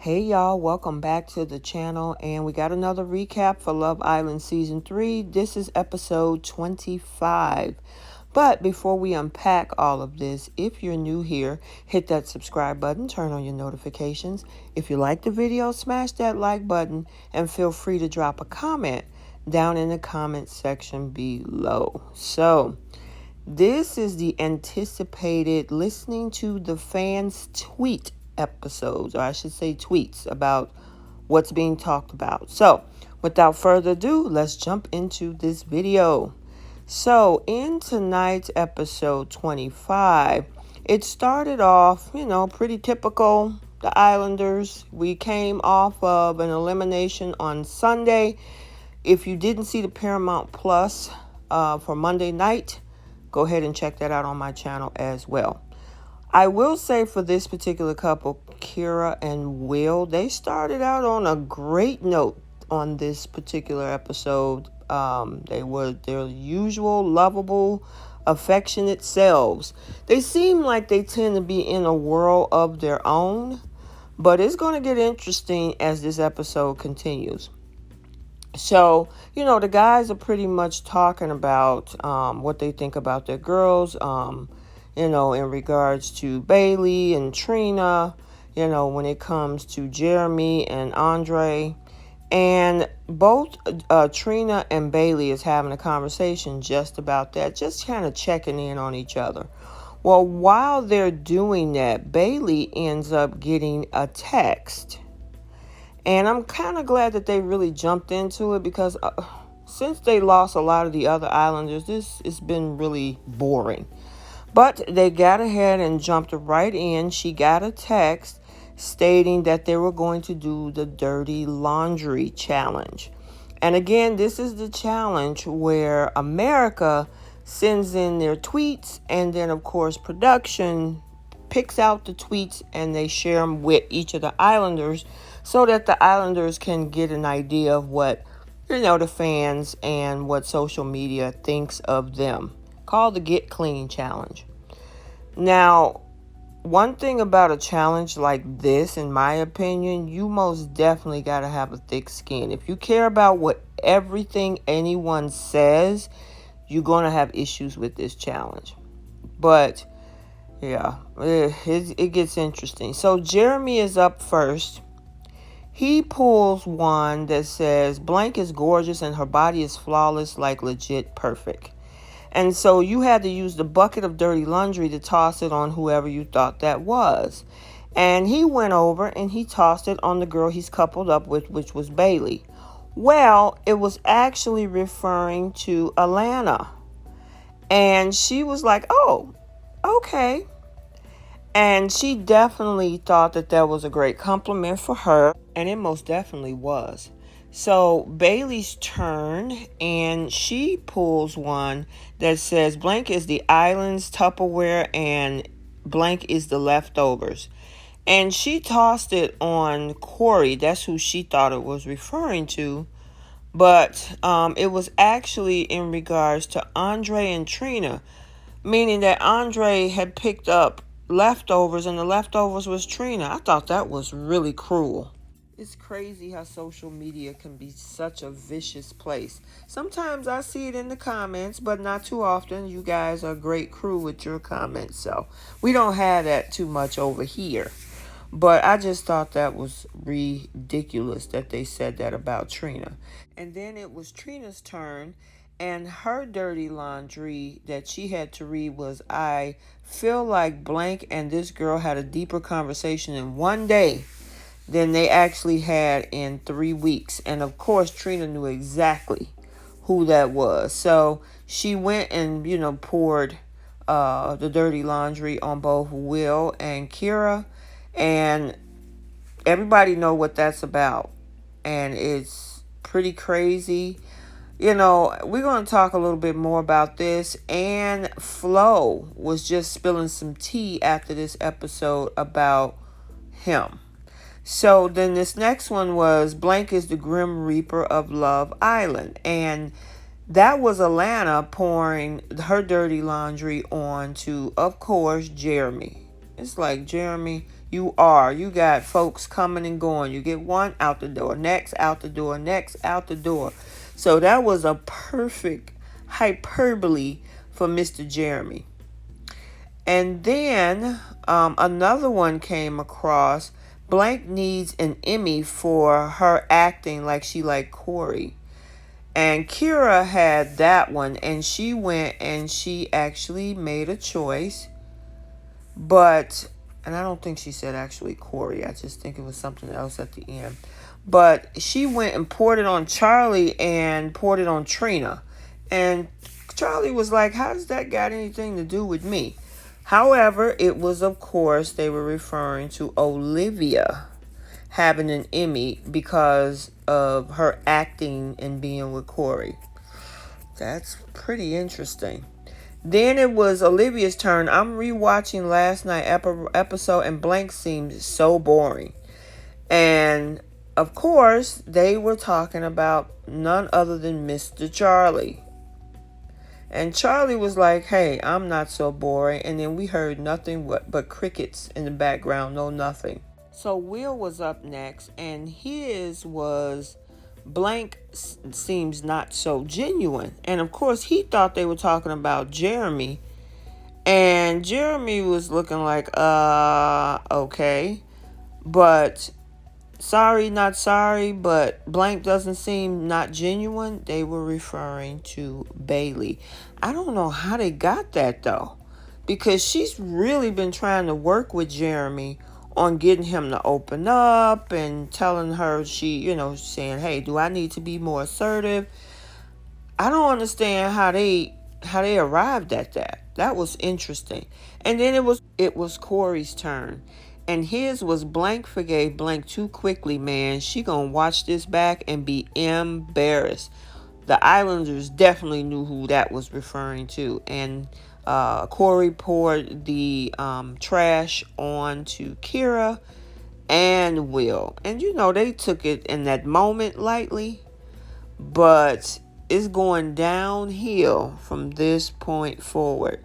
Hey y'all, welcome back to the channel, and we got another recap for Love Island Season 3. This is episode 25. But before we unpack all of this, if you're new here, hit that subscribe button, turn on your notifications. If you like the video, smash that like button, and feel free to drop a comment down in the comment section below. So, this is the anticipated listening to the fans tweet episodes, or I should say tweets about what's being talked about. So without further ado, let's jump into this video. So in tonight's episode 25, it started off, pretty typical. The Islanders, we came off of an elimination on Sunday. If you didn't see the Paramount Plus for Monday night, go ahead and check that out on my channel as well. I will say for this particular couple, Kyra and Will, they started out on a great note on this particular episode. They were their usual lovable, affectionate selves. They seem like they tend to be in a world of their own, but it's going to get interesting as this episode continues. So, the guys are pretty much talking about what they think about their girls, in regards to Bailey and Trina, when it comes to Jeremy and Andre. And both Trina and Bailey is having a conversation just about that, just kind of checking in on each other. Well, while they're doing that, Bailey ends up getting a text. And I'm kind of glad that they really jumped into it because since they lost a lot of the other Islanders, it's been really boring. But they got ahead and jumped right in. She got a text stating that they were going to do the dirty laundry challenge. And again, this is the challenge where America sends in their tweets, and then, of course, production picks out the tweets and they share them with each of the Islanders so that the Islanders can get an idea of what, the fans and what social media thinks of them. Called the Get Clean Challenge. Now, one thing about a challenge like this, in my opinion, you most definitely got to have a thick skin. If you care about what everything anyone says, you're going to have issues with this challenge. But, yeah, it gets interesting. So, Jeremy is up first. He pulls one that says, blank is gorgeous and her body is flawless, like legit perfect. And so you had to use the bucket of dirty laundry to toss it on whoever you thought that was. And he went over and he tossed it on the girl he's coupled up with, which was Bailey. Well, it was actually referring to Alana. And she was like, oh, okay. And she definitely thought that was a great compliment for her. And it most definitely was. So Bailey's turn, and she pulls one that says blank is the island's Tupperware and blank is the leftovers. And she tossed it on Corey. That's who she thought it was referring to. But it was actually in regards to Andre and Trina, meaning that Andre had picked up leftovers and the leftovers was Trina. I thought that was really cruel. It's crazy how social media can be such a vicious place. Sometimes I see it in the comments, but not too often. You guys are a great crew with your comments, so we don't have that too much over here. But I just thought that was ridiculous that they said that about Trina. And then it was Trina's turn, and her dirty laundry that she had to read was, I feel like blank and this girl had a deeper conversation in one day than they actually had in 3 weeks. And of course, Trina knew exactly who that was. So she went and, poured the dirty laundry on both Will and Kyra. And everybody know what that's about. And it's pretty crazy. We're going to talk a little bit more about this. And Flo was just spilling some tea after this episode about him. So then this next one was blank is the Grim Reaper of Love Island. And that was Alana pouring her dirty laundry on to, of course, Jeremy. It's like, Jeremy, you are. You got folks coming and going. You get one out the door, next out the door, next out the door. So that was a perfect hyperbole for Mr. Jeremy. And then another one came across. Blank needs an Emmy for her acting like she liked Corey. And Kyra had that one, and she went and she actually made a choice. But, and I don't think she said actually Corey. I just think it was something else at the end. But she went and poured it on Charlie and poured it on Trina. And Charlie was like, how does that got anything to do with me? However, it was, of course, they were referring to Olivia having an Emmy because of her acting and being with Corey. That's pretty interesting. Then it was Olivia's turn. I'm rewatching last night episode, and Blank seemed so boring. And of course, they were talking about none other than Mr. Charlie. And Charlie was like, hey, I'm not so boring. And then we heard nothing but crickets in the background. No, nothing. So Will was up next, and his was Blank seems not so genuine. And of course, he thought they were talking about Jeremy. And Jeremy was looking like, okay. But sorry, not sorry, but Blank doesn't seem not genuine. They were referring to Bailey. I don't know how they got that, though, because she's really been trying to work with Jeremy on getting him to open up and telling her saying, hey, do I need to be more assertive? I don't understand how they arrived at that. That was interesting. And then it was Corey's turn. And his was Blank forgave Blank too quickly, man. She gonna watch this back and be embarrassed. The Islanders definitely knew who that was referring to. And Corey poured the trash on to Kyra and Will. And they took it in that moment lightly. But it's going downhill from this point forward.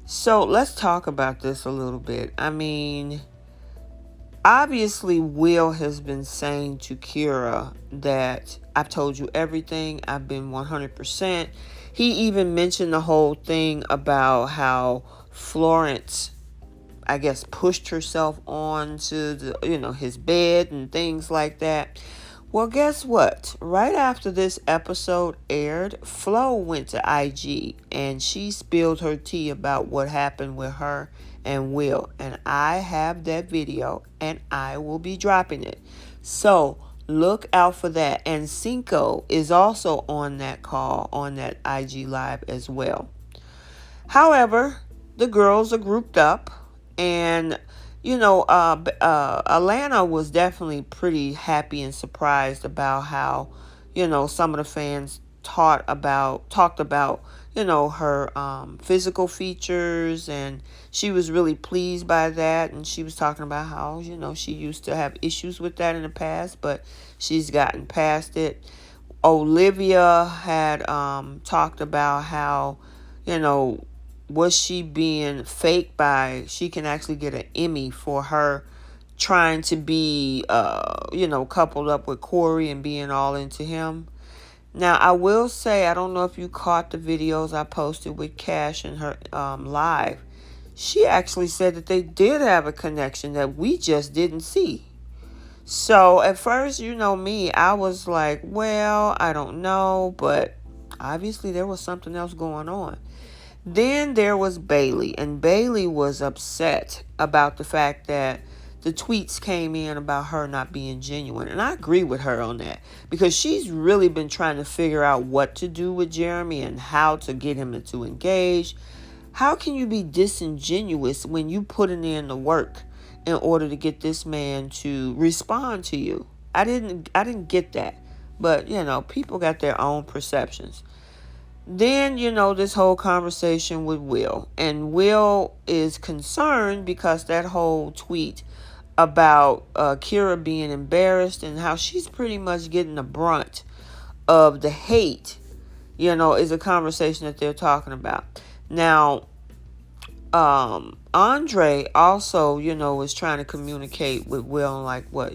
So let's talk about this a little bit. I mean, obviously, Will has been saying to Kyra that I've told you everything. I've been 100%. He even mentioned the whole thing about how Florence, I guess, pushed herself onto his bed and things like that. Well, guess what? Right after this episode aired, Flo went to IG and she spilled her tea about what happened with her and Will. And I have that video and I will be dropping it. So look out for that. And Cinco is also on that call, on that IG live as well. However, the girls are grouped up, and Alana was definitely pretty happy and surprised about how some of the fans talked about her physical features, and she was really pleased by that. And she was talking about how she used to have issues with that in the past, but she's gotten past it. Olivia had talked about how was she being faked by, she can actually get an Emmy for her trying to be coupled up with Corey and being all into him. Now, I will say, I don't know if you caught the videos I posted with Cash and her live. She actually said that they did have a connection that we just didn't see. So at first, me, I was like, well, I don't know, but obviously there was something else going on. Then there was Bailey, and Bailey was upset about the fact that the tweets came in about her not being genuine. And I agree with her on that, because she's really been trying to figure out what to do with Jeremy and how to get him to engage. How can you be disingenuous when you putting in the work in order to get this man to respond to you? I didn't get that. But, people got their own perceptions. Then, this whole conversation with Will. And Will is concerned because that whole tweet about Kyra being embarrassed and how she's pretty much getting the brunt of the hate, is a conversation that they're talking about. Now, Andre also, is trying to communicate with Will, like, what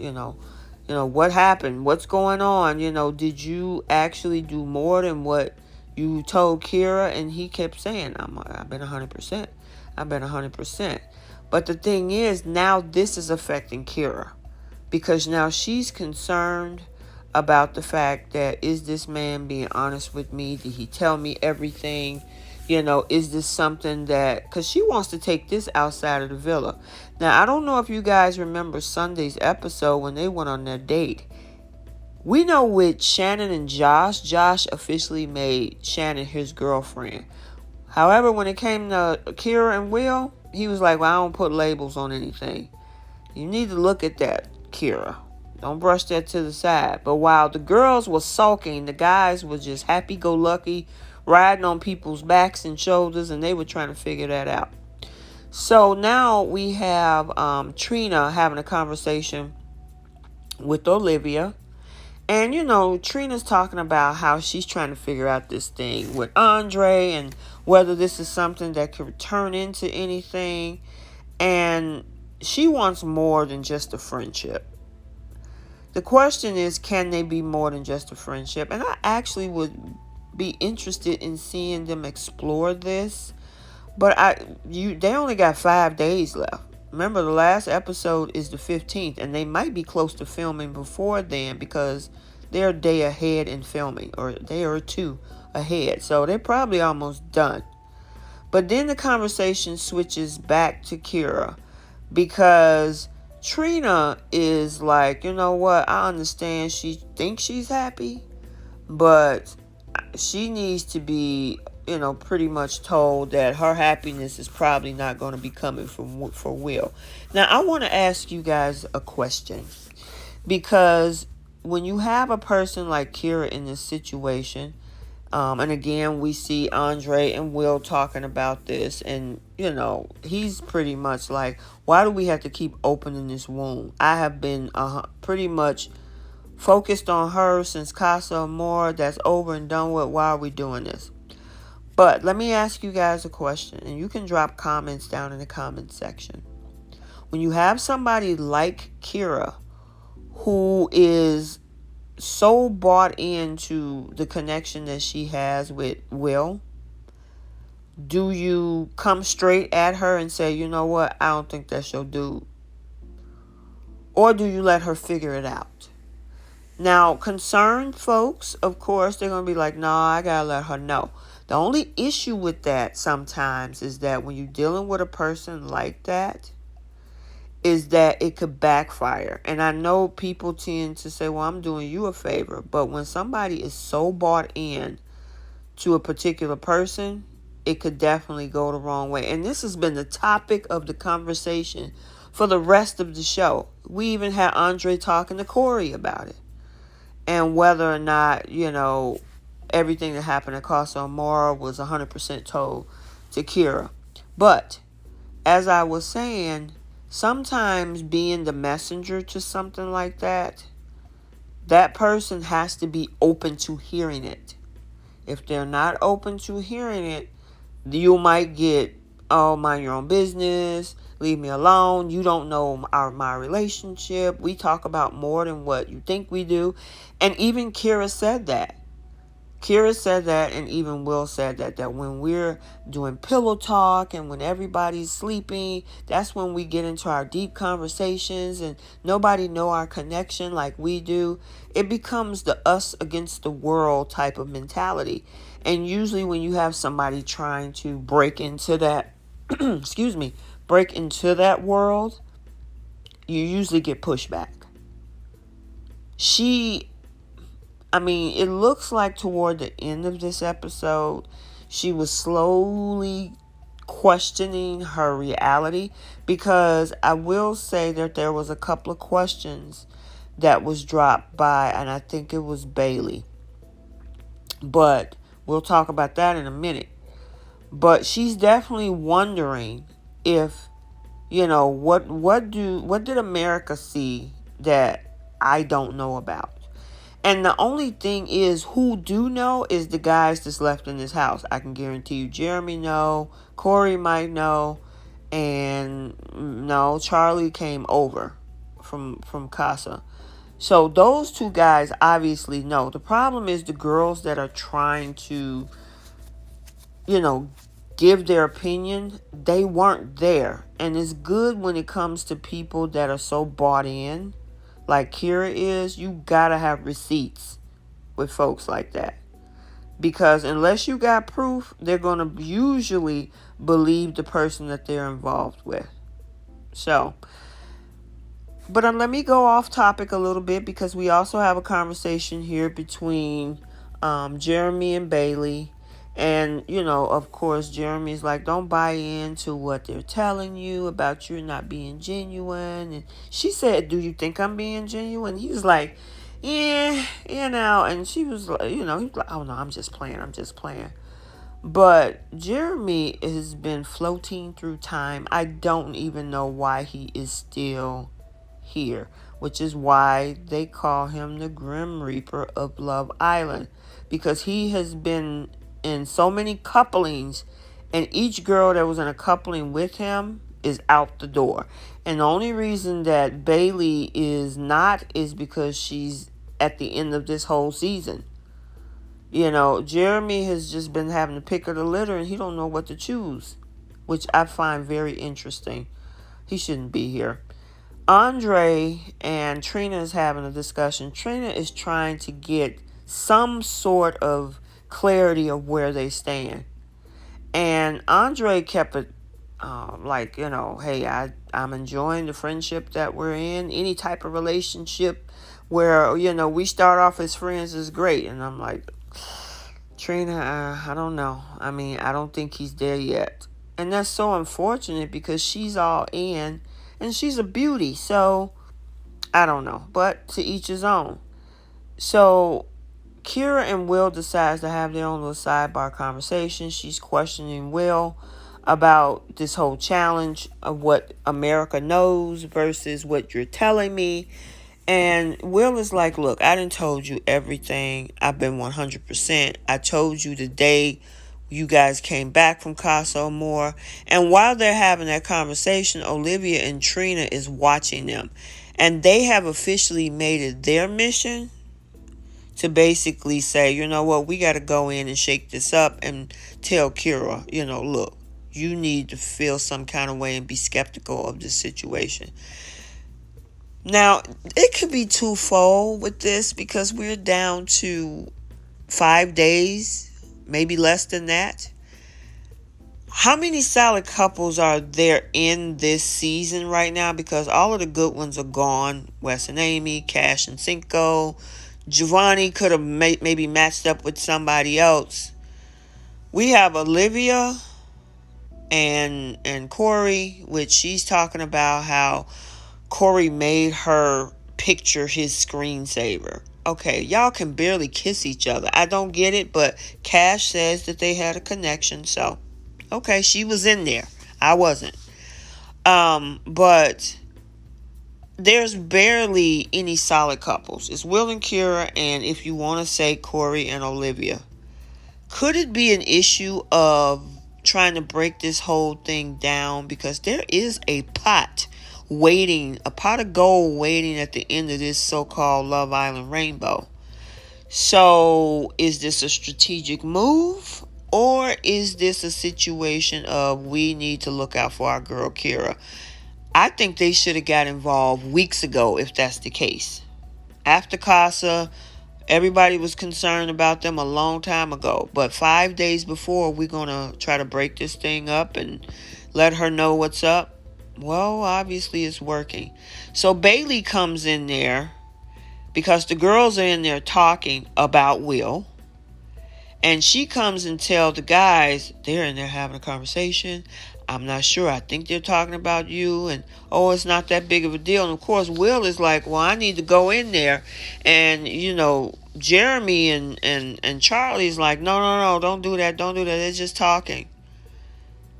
happened? What's going on? Did you actually do more than what you told Kyra? And he kept saying, I've been 100%. I've been 100%. But the thing is, now this is affecting Kyra, because now she's concerned about the fact that, is this man being honest with me? Did he tell me everything? Is this something that, because she wants to take this outside of the villa. Now, I don't know if you guys remember Sunday's episode when they went on their date. We know with Shannon and Josh officially made Shannon his girlfriend. However, when it came to Kyra and Will, he was like, well, I don't put labels on anything. You need to look at that, Kyra. Don't brush that to the side. But while the girls were sulking, the guys were just happy-go-lucky, riding on people's backs and shoulders, and they were trying to figure that out. So now we have Trina having a conversation with Olivia. And, Trina's talking about how she's trying to figure out this thing with Andre and whether this is something that could turn into anything. And she wants more than just a friendship. The question is, can they be more than just a friendship? And I actually would be interested in seeing them explore this. But they only got 5 days left. Remember, the last episode is the 15th, and they might be close to filming before then, because they're a day ahead in filming, or a day or two ahead. So they're probably almost done. But then the conversation switches back to Kyra, because Trina is like, you know what, I understand she thinks she's happy, but she needs to be, pretty much told that her happiness is probably not going to be coming for Will. Now, I want to ask you guys a question, because when you have a person like Kyra in this situation, and again, we see Andre and Will talking about this, and, he's pretty much like, why do we have to keep opening this wound? I have been pretty much focused on her since Casa Amor. That's over and done with. Why are we doing this? But let me ask you guys a question, and you can drop comments down in the comment section. When you have somebody like Kyra, who is so bought into the connection that she has with Will, do you come straight at her and say, you know what, I don't think that's your dude? Or do you let her figure it out? Now, concerned folks, of course, they're going to be like, nah, I got to let her know. The only issue with that sometimes is that when you're dealing with a person like that, is that it could backfire. And I know people tend to say, well, I'm doing you a favor. But when somebody is so bought in to a particular person, it could definitely go the wrong way. And this has been the topic of the conversation for the rest of the show. We even had Andre talking to Corey about it. And whether or not, everything that happened at Casa Amor was 100% told to Kyra. But, as I was saying, sometimes being the messenger to something like that, that person has to be open to hearing it. If they're not open to hearing it, you might get, oh, mind your own business, leave me alone, you don't know my relationship, we talk about more than what you think we do. And even Kyra said that. Kyra said that, and even Will said that when we're doing pillow talk and when everybody's sleeping, that's when we get into our deep conversations and nobody know our connection like we do. It becomes the us against the world type of mentality. And usually when you have somebody trying to break into that, break into that world, you usually get pushback. It looks like toward the end of this episode, she was slowly questioning her reality, because I will say that there was a couple of questions that was dropped by, and I think it was Bailey. But we'll talk about that in a minute. But she's definitely wondering if, what did America see that I don't know about? And the only thing is, who do know is the guys that's left in this house. I can guarantee you Jeremy know, Corey might know, And no, Charlie came over from Casa. So those two guys obviously know. The problem is the girls that are trying to, you know, give their opinion, they weren't there. And it's good when it comes to people that are so bought in, like Kyra is. You gotta have receipts with folks like that. Because unless you got proof, they're going to usually believe the person that they're involved with. So, but let me go off topic a little bit, because we also have a conversation here between Jeremy and Bailey. And, you know, of course, Jeremy's like, don't buy into what they're telling you about you not being genuine. And she said, do you think I'm being genuine? He was like, yeah, you know. And she was like, you know, he was like, oh no, I'm just playing. I'm just playing. But Jeremy has been floating through time. I don't even know why he is still here, which is why they call him the Grim Reaper of Love Island, because he has been in so many couplings, and each girl that was in a coupling with him is out the door. And the only reason that Bailey is not is because she's at the end of this whole season. You know, Jeremy has just been having to pick of the litter, and he don't know what to choose, which I find very interesting. He shouldn't be here. Andre and Trina is having a discussion. Trina is trying to get some sort of clarity of where they stand. And Andre kept it like, you know, hey, I'm enjoying the friendship that we're in. Any type of relationship where, you know, we start off as friends is great. And I'm like, Trina, I don't know. I mean, I don't think he's there yet. And that's so unfortunate, because she's all in and she's a beauty. So, I don't know. But to each his own. So, Kyra and Will decides to have their own little sidebar conversation. She's questioning Will about this whole challenge of what America knows versus what you're telling me. And Will is like, look, I done told you everything. I've been 100%. I told you the day you guys came back from Casa more. And while they're having that conversation, Olivia and Trina is watching them. And they have officially made it their mission to basically say, you know what, we got to go in and shake this up and tell Kyra, you know, look, you need to feel some kind of way and be skeptical of this situation. Now, it could be twofold with this, because we're down to 5 days, maybe less than that. How many solid couples are there in this season right now? Because all of the good ones are gone. Wes and Amy, Cash and Cinco. Giovanni could have maybe matched up with somebody else. We have Olivia and Corey, which she's talking about how Corey made her picture his screensaver. Okay, y'all can barely kiss each other. I don't get it, but Cash says that they had a connection. So, okay, she was in there. I wasn't. But there's barely any solid couples. It's Will and Kyra, and if you want to say Corey and Olivia. Could it be an issue of trying to break this whole thing down? Because there is a pot of gold waiting at the end of this so-called Love Island rainbow. So is this a strategic move, or is this a situation of we need to look out for our girl Kyra? I think they should have got involved weeks ago if that's the case. After Casa, everybody was concerned about them a long time ago. But 5 days before, we're going to try to break this thing up and let her know what's up. Well, obviously it's working. So Bailey comes in there because the girls are in there talking about Will. And she comes and tells the guys, they're in there having a conversation. I'm not sure. I think they're talking about you. And, oh, it's not that big of a deal. And, of course, Will is like, well, I need to go in there. And, you know, Jeremy and Charlie's like, no, don't do that. Don't do that. They're just talking.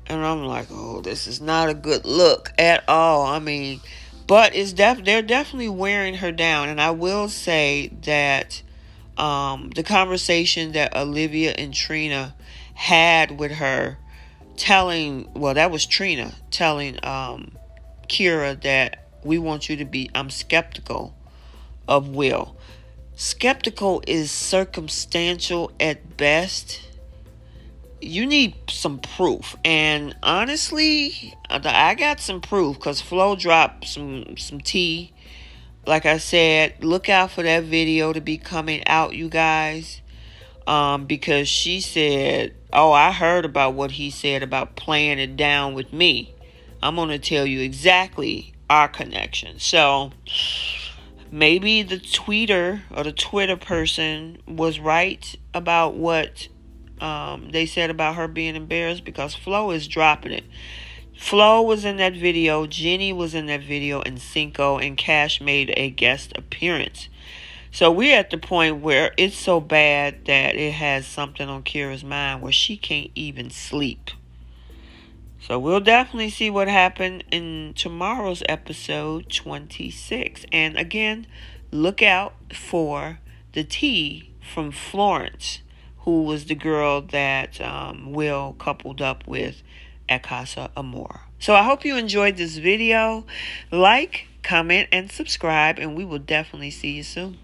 And I'm like, oh, this is not a good look at all. I mean, but they're definitely wearing her down. And I will say that the conversation that Olivia and Trina had with her, telling, well, that was Trina telling Kyra that we want you to be, I'm skeptical of Will. Skeptical is circumstantial at best. You need some proof. And honestly, I got some proof because Flo dropped some tea. Like I said, look out for that video to be coming out, you guys. Because she said, oh, I heard about what he said about playing it down with me. I'm going to tell you exactly our connection. So maybe the tweeter or the Twitter person was right about what they said about her being embarrassed, because Flo is dropping it. Flo was in that video, Jenny was in that video, and Cinco and Cash made a guest appearance. So we're at the point where it's so bad that it has something on Kyra's mind where she can't even sleep. So we'll definitely see what happened in tomorrow's episode 26. And again, look out for the tea from Florence, who was the girl that Will coupled up with at Casa Amor. So I hope you enjoyed this video. Like, comment, and subscribe, and we will definitely see you soon.